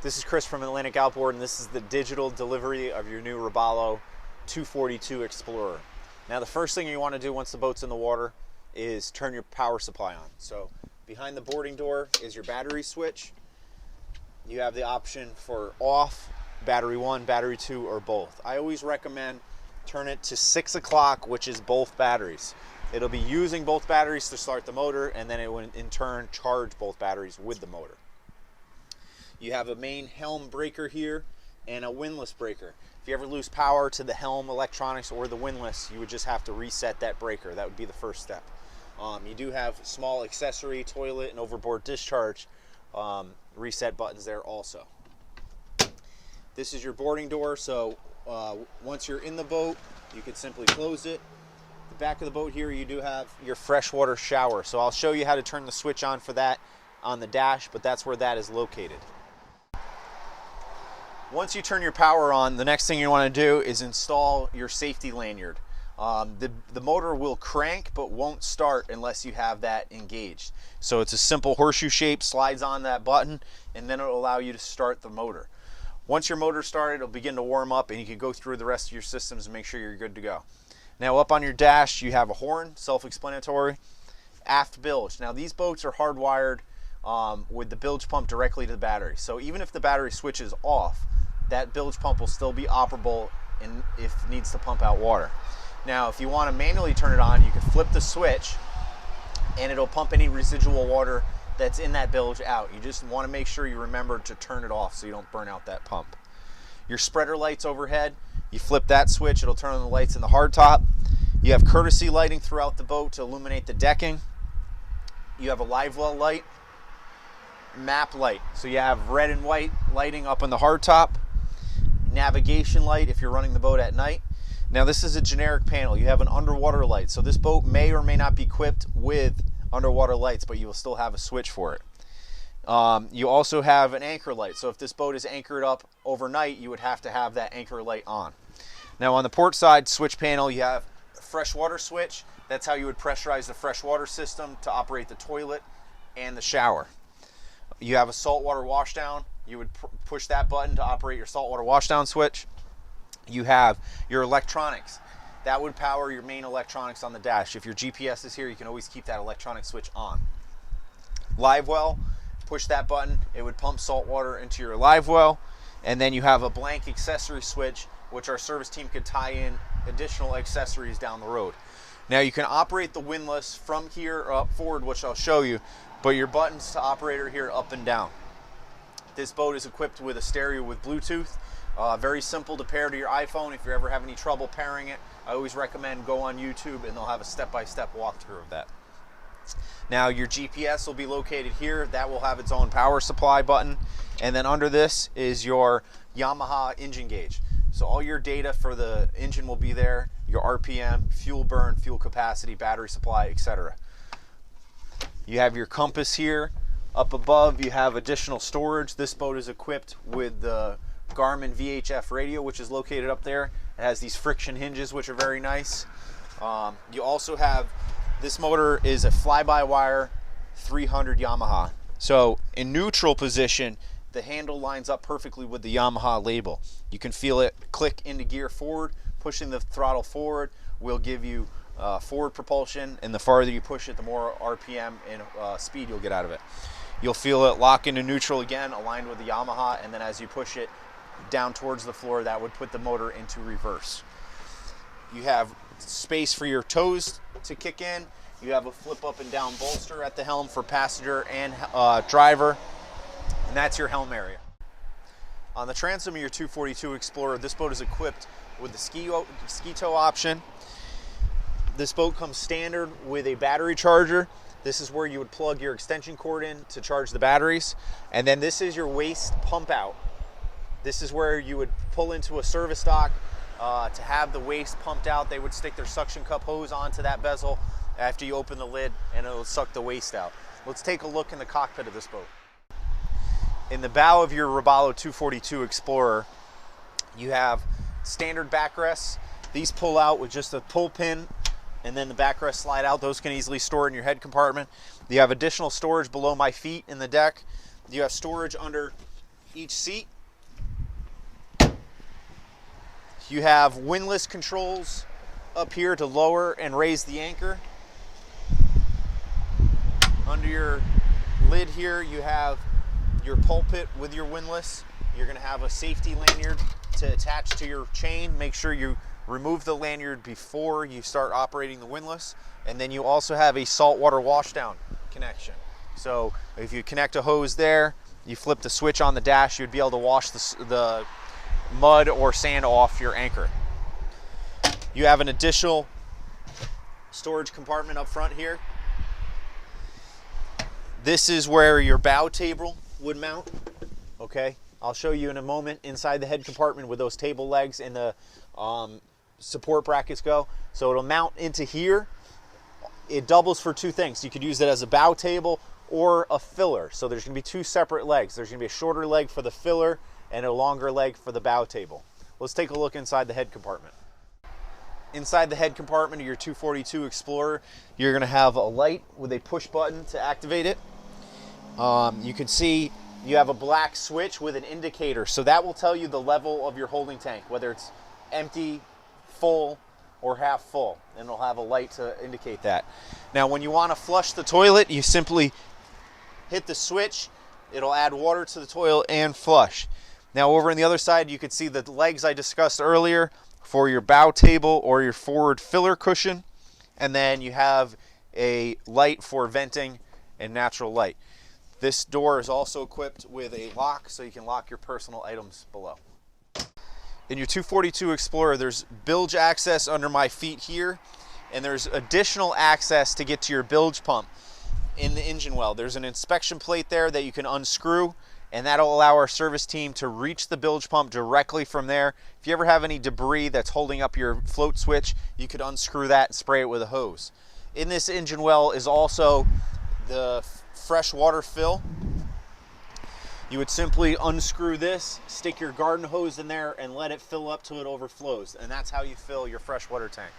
This is Chris from Atlantic Outboard, and this is the digital delivery of your new Robalo 242 Explorer. Now, the first thing you want to do once the boat's in the water is turn your power supply on. So behind the boarding door is your battery switch. You have the option for off, battery 1, battery 2, or both. I always recommend turn it to 6 o'clock, which is both batteries. It'll be using both batteries to start the motor, and then it will in turn charge both batteries with the motor. You have a main helm breaker here and a windlass breaker. If you ever lose power to the helm electronics or the windlass, you would just have to reset that breaker. That would be the first step. You do have small accessory, toilet, and overboard discharge reset buttons there also. This is your boarding door, so once you're in the boat, you can simply close it. The back of the boat here, you do have your freshwater shower. So I'll show you how to turn the switch on for that on the dash, but that's where that is located. Once you turn your power on, the next thing you want to do is install your safety lanyard. The motor will crank but won't start unless you have that engaged. So it's a simple horseshoe shape, slides on that button, and then it'll allow you to start the motor. Once your motor started, it'll begin to warm up, and you can go through the rest of your systems and make sure you're good to go. Now, up on your dash, you have a horn, self-explanatory. Aft Bilge. Now, these boats are hardwired with the bilge pump directly to the battery. So even if the battery switches off, that bilge pump will still be operable if it needs to pump out water. Now, if you want to manually turn it on, you can flip the switch and it'll pump any residual water that's in that bilge out. You just want to make sure you remember to turn it off so you don't burn out that pump. Your spreader lights overhead, you flip that switch, it'll turn on the lights in the hardtop. You have courtesy lighting throughout the boat to illuminate the decking. You have a live well light, map light. So you have red and white lighting up on the hardtop. Navigation light if you're running the boat at night. Now, this is a generic panel. You have an underwater light. So this boat may or may not be equipped with underwater lights, but you will still have a switch for it. You also have an anchor light. So if this boat is anchored up overnight, you would have to have that anchor light on. Now, on the port side switch panel, you have a freshwater switch. That's how you would pressurize the freshwater system to operate the toilet and the shower. You have a saltwater washdown. You would push that button to operate your saltwater washdown switch. You have your electronics. That would power your main electronics on the dash. If your GPS is here, you can always keep that electronic switch on. Live well, push that button. It would pump salt water into your live well. And then you have a blank accessory switch, which our service team could tie in additional accessories down the road. Now, you can operate the windlass from here up forward, which I'll show you, but your buttons to operate are here up and down. This boat is equipped with a stereo with Bluetooth. Very simple to pair to your iPhone. If you ever have any trouble pairing it, I always recommend go on YouTube and they'll have a step-by-step walkthrough of that. Now, your GPS will be located here. That will have its own power supply button. And then under this is your Yamaha engine gauge. So all your data for the engine will be there, your RPM, fuel burn, fuel capacity, battery supply, etc. You have your compass here. Up above, you have additional storage. This boat is equipped with the Garmin VHF radio, which is located up there. It has these friction hinges, which are very nice. You also have, this motor is a fly-by-wire 300 Yamaha. So in neutral position, the handle lines up perfectly with the Yamaha label. You can feel it click into gear forward. Pushing the throttle forward will give you forward propulsion, and the farther you push it, the more RPM and speed you'll get out of it. You'll feel it lock into neutral again, aligned with the Yamaha, and then as you push it down towards the floor, that would put the motor into reverse. You have space for your toes to kick in. You have a flip up and down bolster at the helm for passenger and driver, and that's your helm area. On the transom of your 242 Explorer, this boat is equipped with the ski tow option. This boat comes standard with a battery charger. This is where you would plug your extension cord in to charge the batteries. And then this is your waste pump out. This is where you would pull into a service dock to have the waste pumped out. They would stick their suction cup hose onto that bezel after you open the lid, and it'll suck the waste out. Let's take a look in the cockpit of this boat. In the bow of your Robalo 242 Explorer, you have standard backrests. These pull out with just a pull pin, and then the backrests slide out. Those can easily store in your head compartment. You have additional storage below my feet in the deck. You have storage under each seat. You have windlass controls up here to lower and raise the anchor. Under your lid here, you have your pulpit with your windlass. You're going to have a safety lanyard to attach to your chain. Make sure you remove the lanyard before you start operating the windlass. And then you also have a saltwater washdown connection. So if you connect a hose there, you flip the switch on the dash, you'd be able to wash the mud or sand off your anchor. You have an additional storage compartment up front here. This is where your bow table would mount. Okay, I'll show you in a moment inside the head compartment where those table legs and the support brackets go. So it'll mount into here. It doubles for two things. You could use it as a bow table or a filler. So there's going to be two separate legs. There's going to be a shorter leg for the filler and a longer leg for the bow table. Let's take a look inside the head compartment. Inside the head compartment of your 242 Explorer, you're going to have a light with a push button to activate it. You can see you have a black switch with an indicator, so that will tell you the level of your holding tank, whether it's empty, full, or half full, and it'll have a light to indicate that. Now when you want to flush the toilet, you simply hit the switch. It'll add water to the toilet and flush. Now over on the other side, you can see the legs I discussed earlier for your bow table or your forward filler cushion, and then you have a light for venting and natural light. This door is also equipped with a lock, so you can lock your personal items below. In your 242 Explorer, there's bilge access under my feet here, and there's additional access to get to your bilge pump in the engine well. There's an inspection plate there that you can unscrew, and that'll allow our service team to reach the bilge pump directly from there. If you ever have any debris that's holding up your float switch, you could unscrew that and spray it with a hose. In this engine well is also the fresh water fill. You would simply unscrew this, stick your garden hose in there, and let it fill up till it overflows. And that's how you fill your freshwater tank.